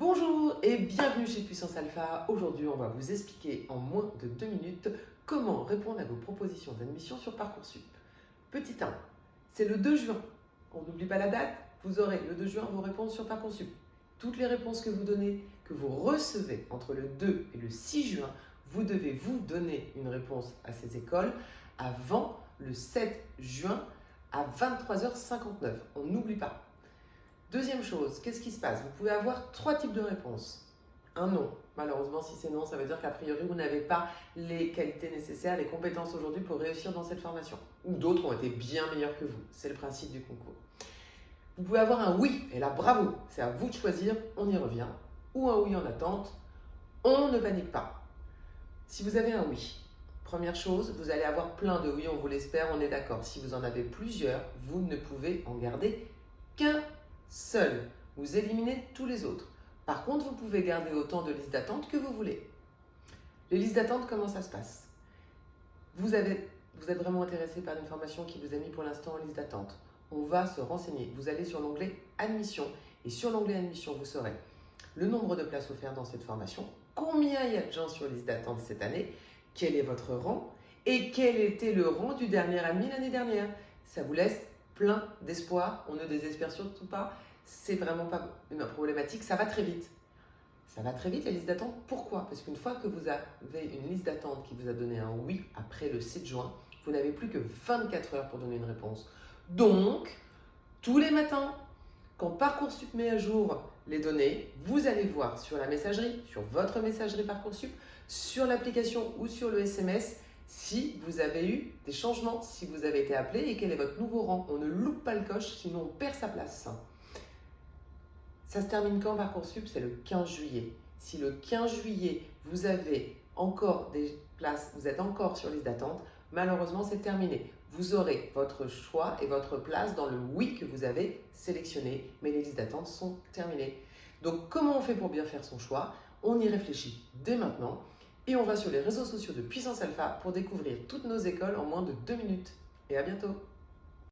Bonjour et bienvenue chez Puissance Alpha. Aujourd'hui, on va vous expliquer en moins de 2 minutes comment répondre à vos propositions d'admission sur Parcoursup. Petit 1, c'est le 2 juin. On n'oublie pas la date, vous aurez le 2 juin vos réponses sur Parcoursup. Toutes les réponses que vous donnez, que vous recevez entre le 2 et le 6 juin, vous devez vous donner une réponse à ces écoles avant le 7 juin à 23h59. On n'oublie pas. Deuxième chose, qu'est-ce qui se passe? Vous pouvez avoir 3 types de réponses. Un non. Malheureusement, si c'est non, ça veut dire qu'a priori, vous n'avez pas les qualités nécessaires, les compétences aujourd'hui pour réussir dans cette formation. Ou d'autres ont été bien meilleurs que vous. C'est le principe du concours. Vous pouvez avoir un oui, et là, bravo, c'est à vous de choisir, on y revient. Ou un oui en attente, on ne panique pas. Si vous avez un oui, première chose, vous allez avoir plein de oui, on vous l'espère, on est d'accord. Si vous en avez plusieurs, vous ne pouvez en garder qu'un seul. Vous éliminez tous les autres. Par contre, vous pouvez garder autant de listes d'attente que vous voulez. Les listes d'attente, comment ça se passe? Vous êtes vraiment intéressé par une formation qui vous a mis pour l'instant en liste d'attente. On va se renseigner. Vous allez sur l'onglet Admission. Et sur l'onglet Admission, vous saurez le nombre de places offertes dans cette formation, combien il y a de gens sur liste d'attente cette année, quel est votre rang et quel était le rang du dernier admis l'année dernière. Ça vous laisse plein d'espoir. On ne désespère surtout pas. C'est vraiment pas une problématique. Ça va très vite. Ça va très vite, la liste d'attente. Pourquoi? Parce qu'une fois que vous avez une liste d'attente qui vous a donné un oui après le 7 juin, vous n'avez plus que 24 heures pour donner une réponse. Donc, tous les matins, quand Parcoursup met à jour les données, vous allez voir sur la messagerie, sur votre messagerie Parcoursup, sur l'application ou sur le SMS, si vous avez eu des changements, si vous avez été appelé et quel est votre nouveau rang. On ne loupe pas le coche, sinon on perd sa place. Ça se termine quand Parcoursup? C'est le 15 juillet. Si le 15 juillet, vous avez encore des places, vous êtes encore sur liste d'attente, malheureusement, c'est terminé. Vous aurez votre choix et votre place dans le oui que vous avez sélectionné, mais les listes d'attente sont terminées. Donc, comment on fait pour bien faire son choix? On y réfléchit dès maintenant et on va sur les réseaux sociaux de Puissance Alpha pour découvrir toutes nos écoles en moins de 2 minutes. Et à bientôt!